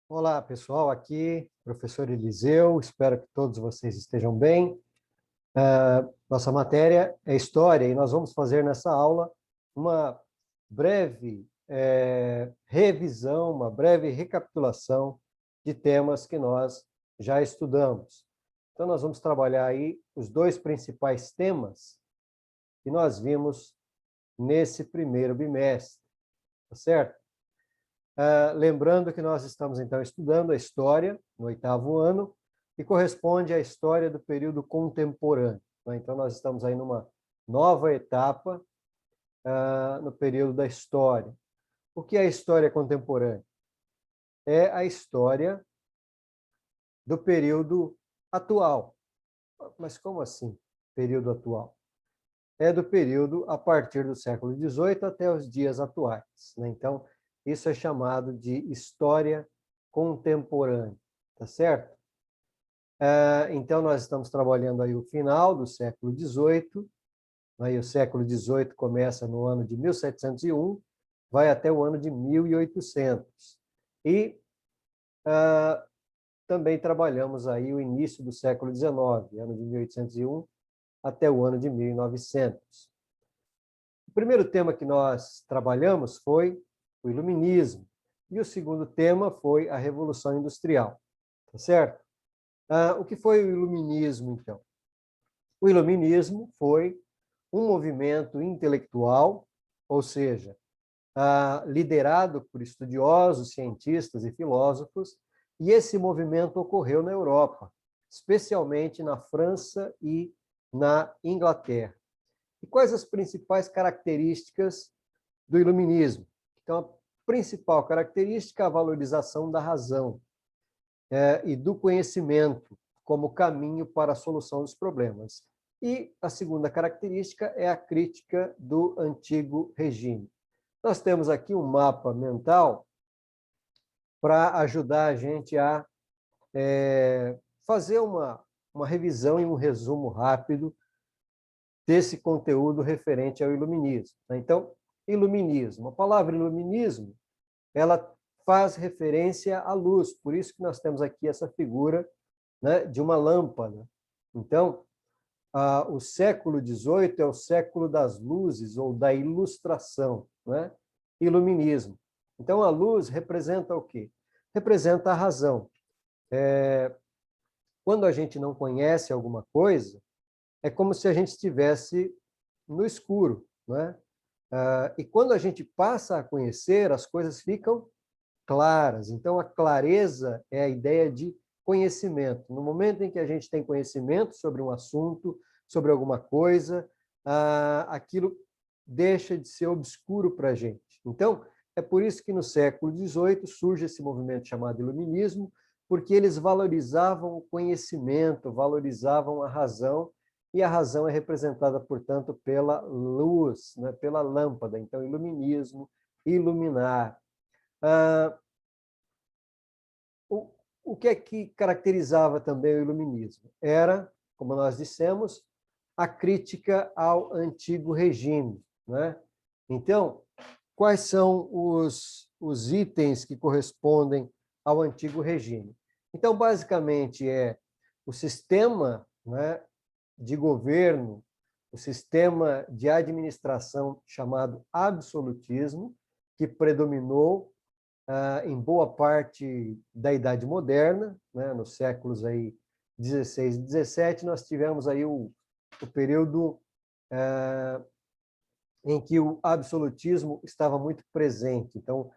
Olá, pessoal, aqui, professor Eliseu, espero que todos vocês estejam bem. Nossa matéria é História e nós vamos fazer nessa aula uma breve revisão, uma breve recapitulação de temas que nós já estudamos. Então, nós vamos trabalhar aí os dois principais temas que nós vimos nesse primeiro bimestre, tá certo? Lembrando que nós estamos, então, estudando a história no 8º ano, que corresponde à história do período contemporâneo, né? Então, nós estamos aí numa nova etapa no período da história. O que é a história contemporânea? É a história do período atual. Mas como assim, período atual? É do período a partir do século XVIII até os dias atuais, né? Então, isso é chamado de história contemporânea, tá certo? Então, nós estamos trabalhando aí o final do século XVIII, aí o século XVIII começa no ano de 1701, vai até o ano de 1800. E também trabalhamos aí o início do século XIX, ano de 1801 até o ano de 1900. O primeiro tema que nós trabalhamos foi o Iluminismo, e o segundo tema foi a Revolução Industrial, tá certo? O que foi o Iluminismo, então? O Iluminismo foi um movimento intelectual, ou seja, liderado por estudiosos, cientistas e filósofos, e esse movimento ocorreu na Europa, especialmente na França e na Inglaterra. E quais as principais características do Iluminismo? Então, a principal característica é a valorização da razão e do conhecimento como caminho para a solução dos problemas. E a segunda característica é a crítica do antigo regime. Nós temos aqui um mapa mental para ajudar a gente a fazer uma revisão e um resumo rápido desse conteúdo referente ao iluminismo. Então, iluminismo. A palavra iluminismo, ela faz referência à luz, por isso que nós temos aqui essa figura, né, de uma lâmpada. Então, o século XVIII é o século das luzes ou da ilustração, né? Iluminismo. Então, a luz representa o quê? Representa a razão. Quando a gente não conhece alguma coisa, é como se a gente estivesse no escuro, né? E quando a gente passa a conhecer, as coisas ficam claras. Então, a clareza é a ideia de conhecimento. No momento em que a gente tem conhecimento sobre um assunto, sobre alguma coisa, aquilo deixa de ser obscuro para a gente. Então, é por isso que no século XVIII surge esse movimento chamado Iluminismo, porque eles valorizavam o conhecimento, valorizavam a razão, e a razão é representada, portanto, pela luz, né, pela lâmpada. Então, iluminismo, iluminar. O que é que caracterizava também o iluminismo? Era, como nós dissemos, a crítica ao antigo regime, né? Então, quais são os itens que correspondem ao antigo regime? Então, basicamente, é o sistema, né, de governo, o sistema de administração chamado absolutismo, que predominou em boa parte da Idade Moderna, né, nos séculos aí 16 e 17, nós tivemos aí o período em que o absolutismo estava muito presente. Então,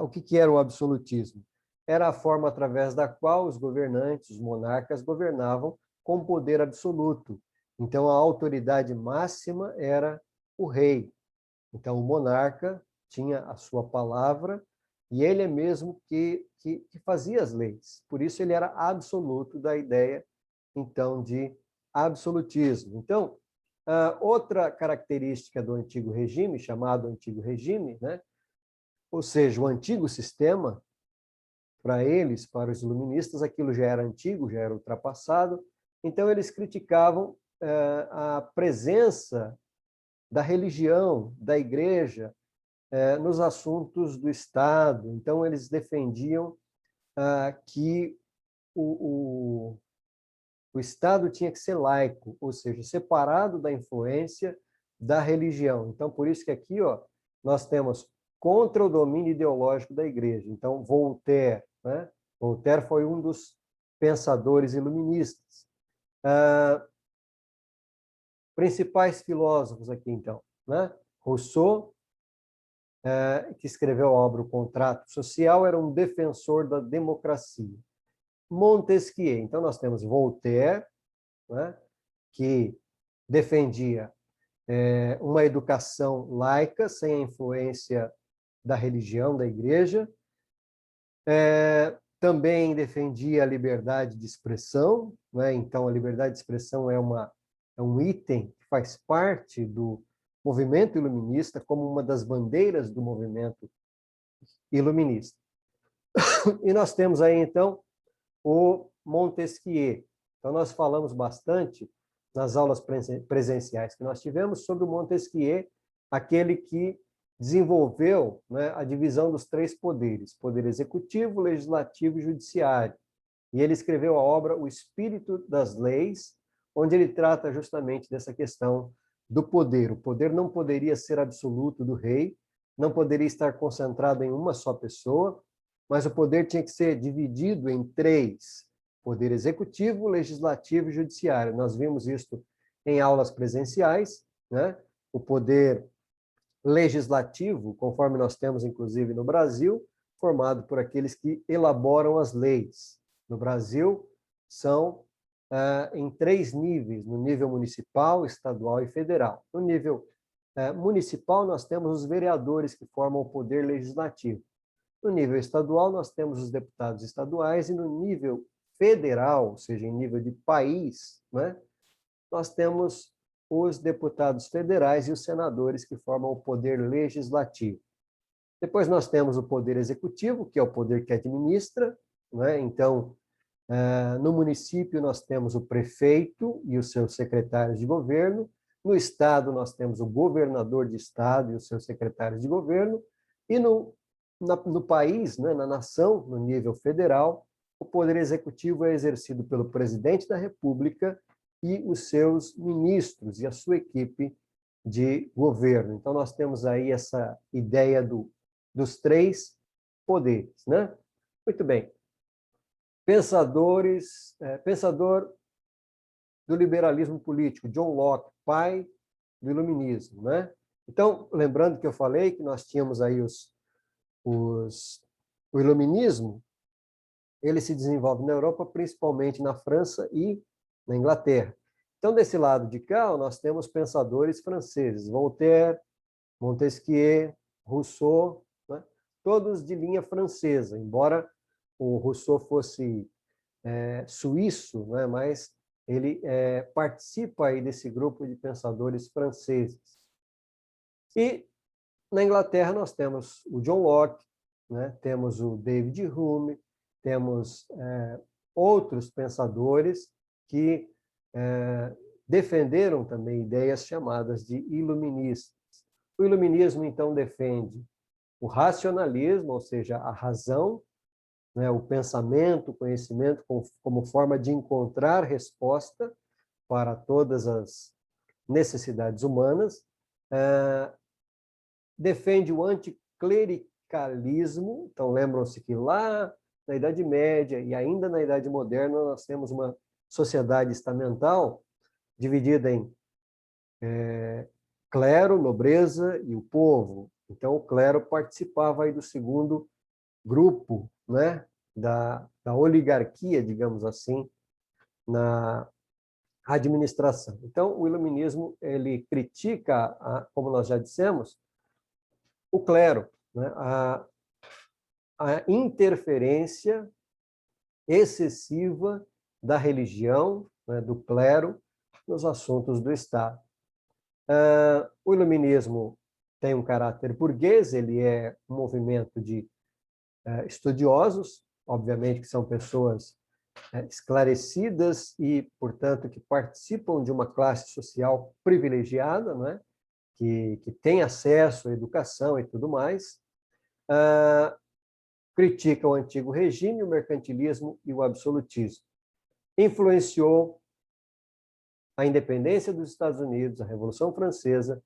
o que era o absolutismo? Era a forma através da qual os governantes, os monarcas, governavam com poder absoluto. Então, a autoridade máxima era o rei. Então, o monarca tinha a sua palavra e ele é mesmo que fazia as leis. Por isso, ele era absoluto da ideia, então, de absolutismo. Então, outra característica do antigo regime, chamado antigo regime, né? Ou seja, o antigo sistema, para eles, para os iluministas, aquilo já era antigo, já era ultrapassado, então eles criticavam a presença da religião, da igreja, nos assuntos do Estado. Então, eles defendiam que o Estado tinha que ser laico, ou seja, separado da influência da religião. Então, por isso que aqui nós temos contra o domínio ideológico da Igreja. Então, Voltaire, né? Voltaire foi um dos pensadores iluministas. Principais filósofos aqui, então, né? Rousseau, que escreveu a obra O Contrato Social, era um defensor da democracia. Montesquieu, então nós temos Voltaire, né? Que defendia uma educação laica, sem a influência da religião, da igreja. Também defendia a liberdade de expressão, né? Então a liberdade de expressão é um item que faz parte do movimento iluminista, como uma das bandeiras do movimento iluminista. E nós temos aí, então, o Montesquieu. Então, nós falamos bastante nas aulas presenciais que nós tivemos sobre o Montesquieu, aquele que desenvolveu, né, a divisão dos três poderes, poder executivo, legislativo e judiciário. E ele escreveu a obra O Espírito das Leis, onde ele trata justamente dessa questão do poder. O poder não poderia ser absoluto do rei, não poderia estar concentrado em uma só pessoa, mas o poder tinha que ser dividido em três: poder executivo, legislativo e judiciário. Nós vimos isso em aulas presenciais, né? O poder legislativo, conforme nós temos inclusive no Brasil, formado por aqueles que elaboram as leis. No Brasil, são em três níveis: no nível municipal, estadual e federal. No nível municipal, nós temos os vereadores, que formam o poder legislativo. No nível estadual, nós temos os deputados estaduais, e no nível federal, ou seja, em nível de país, né, nós temos os deputados federais e os senadores, que formam o poder legislativo. Depois nós temos o poder executivo, que é o poder que administra, né? Então, no município nós temos o prefeito e os seus secretários de governo, no estado nós temos o governador de estado e os seus secretários de governo, e no país, né, na nação, no nível federal, o poder executivo é exercido pelo presidente da República e os seus ministros e a sua equipe de governo. Então, nós temos aí essa ideia dos três poderes, né? Muito bem. Pensador do liberalismo político, John Locke, pai do iluminismo, né? Então, lembrando que eu falei que nós tínhamos aí o iluminismo, ele se desenvolve na Europa, principalmente na França e na Inglaterra. Então, desse lado de cá, nós temos pensadores franceses: Voltaire, Montesquieu, Rousseau, né? Todos de linha francesa, embora o Rousseau fosse suíço, né? Mas ele participa aí desse grupo de pensadores franceses. E na Inglaterra nós temos o John Locke, né? Temos o David Hume, temos outros pensadores que defenderam também ideias chamadas de iluministas. O iluminismo, então, defende o racionalismo, ou seja, a razão, né? O pensamento, o conhecimento como forma de encontrar resposta para todas as necessidades humanas. Defende o anticlericalismo. Então, lembram-se que lá na Idade Média e ainda na Idade Moderna nós temos uma sociedade estamental dividida em clero, nobreza e o povo. Então, o clero participava aí do segundo grupo, né, da oligarquia, digamos assim, na administração. Então, o iluminismo ele critica, como nós já dissemos, o clero, né, a interferência excessiva da religião, né, do clero, nos assuntos do Estado. O iluminismo tem um caráter burguês, ele é um movimento de estudiosos, obviamente que são pessoas esclarecidas e, portanto, que participam de uma classe social privilegiada, né? que tem acesso à educação e tudo mais. critica o antigo regime, o mercantilismo e o absolutismo. Influenciou a independência dos Estados Unidos, a Revolução Francesa,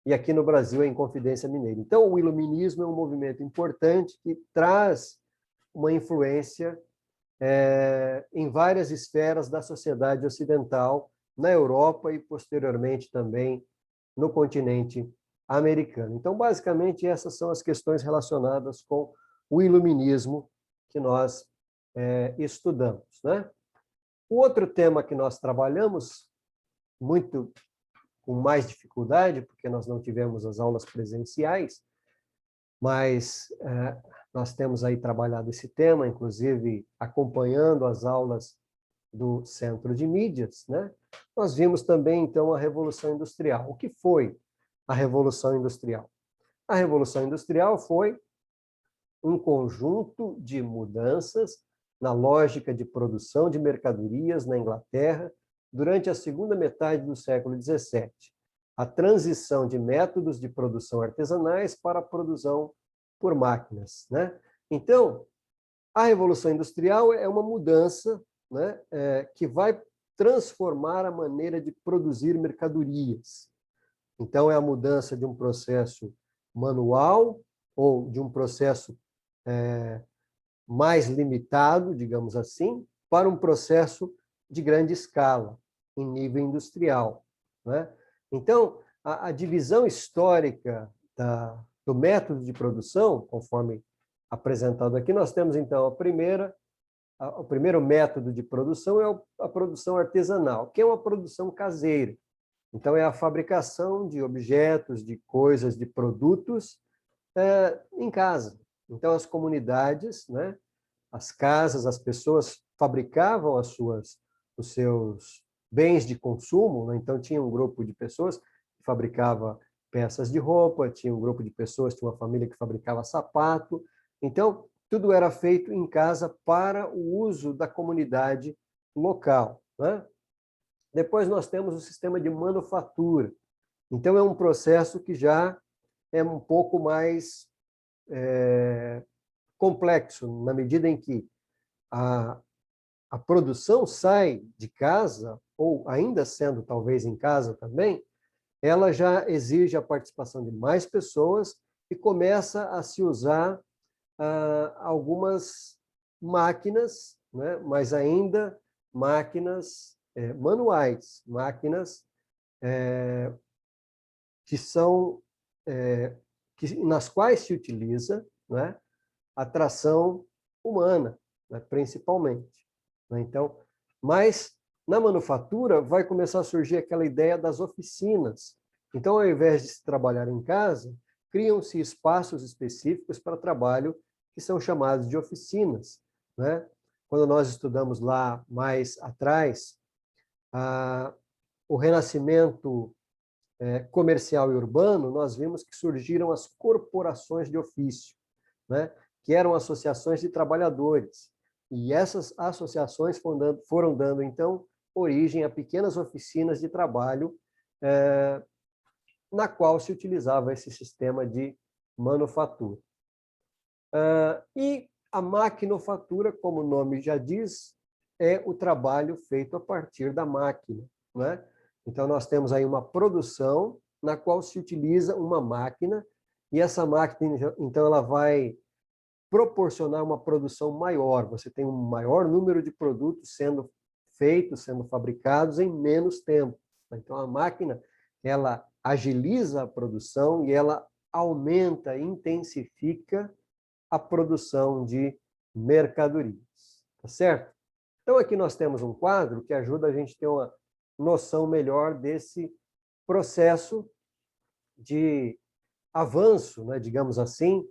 e aqui no Brasil a Inconfidência Mineira. Então, o iluminismo é um movimento importante que traz uma influência em várias esferas da sociedade ocidental, na Europa e, posteriormente, também no continente americano. Então, basicamente, essas são as questões relacionadas com o iluminismo que nós estudamos, né? O outro tema que nós trabalhamos muito com mais dificuldade, porque nós não tivemos as aulas presenciais, mas nós temos aí trabalhado esse tema, inclusive acompanhando as aulas do Centro de Mídias, né? Nós vimos também, então, a Revolução Industrial. O que foi a Revolução Industrial? A Revolução Industrial foi um conjunto de mudanças na lógica de produção de mercadorias na Inglaterra durante a segunda metade do século XVII. A transição de métodos de produção artesanais para a produção por máquinas, né? Então, a Revolução Industrial é uma mudança, né, que vai transformar a maneira de produzir mercadorias. Então, é a mudança de um processo manual ou de um processo mais limitado, digamos assim, para um processo de grande escala, em nível industrial, né? Então, a divisão histórica do método de produção, conforme apresentado aqui, nós temos, então, o primeiro método de produção é a produção artesanal, que é uma produção caseira. Então, é a fabricação de objetos, de coisas, de produtos em casa. Então, as comunidades, né, as casas, as pessoas fabricavam os seus bens de consumo, né? Então, tinha um grupo de pessoas que fabricava peças de roupa, tinha um grupo de pessoas, tinha uma família que fabricava sapato. Então, tudo era feito em casa para o uso da comunidade local, né? Depois nós temos o sistema de manufatura. Então, é um processo que já é um pouco mais complexo, na medida em que a produção sai de casa, ou ainda sendo talvez em casa também, ela já exige a participação de mais pessoas e começa a se usar algumas máquinas, né? Mas ainda máquinas manuais, máquinas que são nas quais se utiliza, né, a tração humana, né, principalmente, né? Então, mas na manufatura vai começar a surgir aquela ideia das oficinas. Então, ao invés de se trabalhar em casa, criam-se espaços específicos para trabalho que são chamados de oficinas, né? Quando nós estudamos lá mais atrás, o renascimento comercial e urbano, nós vimos que surgiram as corporações de ofício, né? Que eram associações de trabalhadores. E essas associações foram dando, então, origem a pequenas oficinas de trabalho na qual se utilizava esse sistema de manufatura. E a maquinofatura, como o nome já diz, é o trabalho feito a partir da máquina, né? Então, nós temos aí uma produção na qual se utiliza uma máquina, e essa máquina, então, ela vai proporcionar uma produção maior. Você tem um maior número de produtos sendo feitos, sendo fabricados em menos tempo. Então, a máquina, ela agiliza a produção e ela aumenta, intensifica a produção de mercadorias. Tá certo? Então, aqui nós temos um quadro que ajuda a gente a ter uma noção melhor desse processo de avanço, né, digamos assim,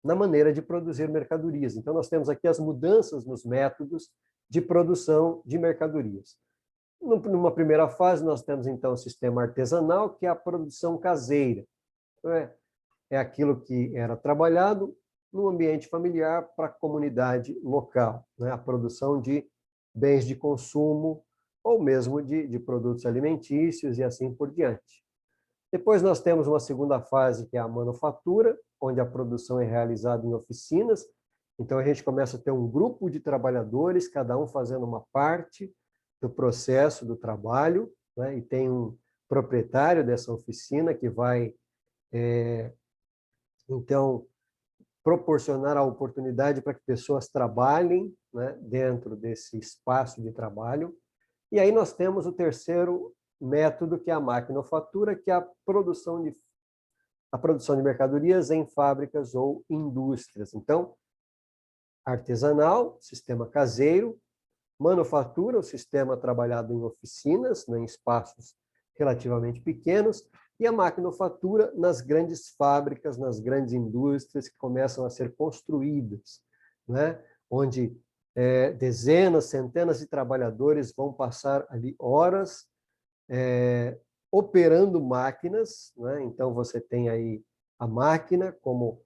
na maneira de produzir mercadorias. Então, nós temos aqui as mudanças nos métodos de produção de mercadorias. Numa primeira fase, nós temos, então, o sistema artesanal, que é a produção caseira. É aquilo que era trabalhado no ambiente familiar para a comunidade local, né? A produção de bens de consumo ou mesmo de produtos alimentícios e assim por diante. Depois nós temos uma segunda fase, que é a manufatura, onde a produção é realizada em oficinas. Então, a gente começa a ter um grupo de trabalhadores, cada um fazendo uma parte do processo do trabalho, né? E tem um proprietário dessa oficina que vai, então, proporcionar a oportunidade para que pessoas trabalhem, né, dentro desse espaço de trabalho. E aí nós temos o terceiro método, que é a maquinofatura, que é a produção de mercadorias em fábricas ou indústrias. Então, artesanal, sistema caseiro; manufatura, o sistema trabalhado em oficinas, né, em espaços relativamente pequenos; e a maquinofatura nas grandes fábricas, nas grandes indústrias que começam a ser construídas, né, onde dezenas, centenas de trabalhadores vão passar ali horas operando máquinas, né? Então, você tem aí a máquina como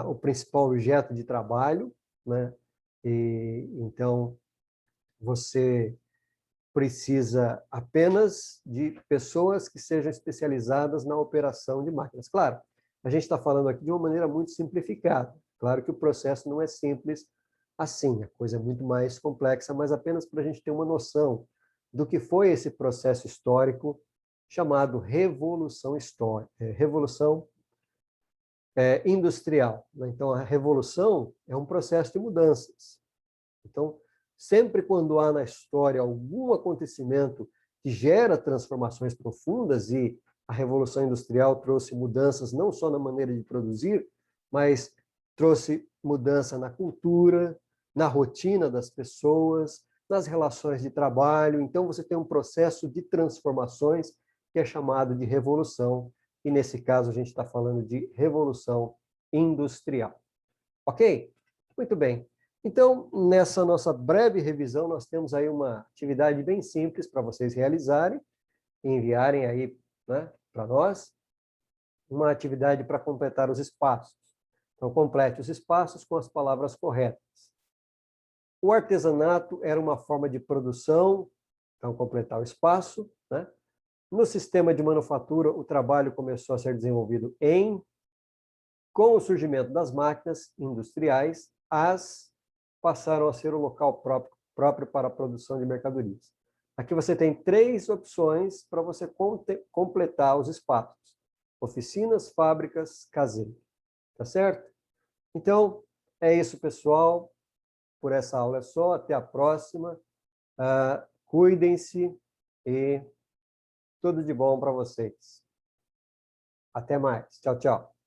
o principal objeto de trabalho, né? E, então, você precisa apenas de pessoas que sejam especializadas na operação de máquinas. Claro, a gente está falando aqui de uma maneira muito simplificada. Claro que o processo não é simples assim, a coisa é muito mais complexa, mas apenas para a gente ter uma noção do que foi esse processo histórico chamado Revolução Histórica, Revolução Industrial. Então, a revolução é um processo de mudanças. Então, sempre quando há na história algum acontecimento que gera transformações profundas, e a Revolução Industrial trouxe mudanças não só na maneira de produzir, mas trouxe mudança na cultura, na rotina das pessoas, nas relações de trabalho. Então, você tem um processo de transformações que é chamado de revolução, e nesse caso a gente está falando de Revolução Industrial. Ok? Muito bem. Então, nessa nossa breve revisão, nós temos aí uma atividade bem simples para vocês realizarem e enviarem aí, né, para nós, uma atividade para completar os espaços. Então, complete os espaços com as palavras corretas. O artesanato era uma forma de produção, então completar o espaço, né? No sistema de manufatura, o trabalho começou a ser desenvolvido com o surgimento das máquinas industriais, passaram a ser o local próprio para a produção de mercadorias. Aqui você tem 3 opções para você completar os espaços: oficinas, fábricas, caseiro. Tá certo? Então, é isso, pessoal. Por essa aula é só. Até a próxima. Cuidem-se e tudo de bom para vocês. Até mais. Tchau, tchau.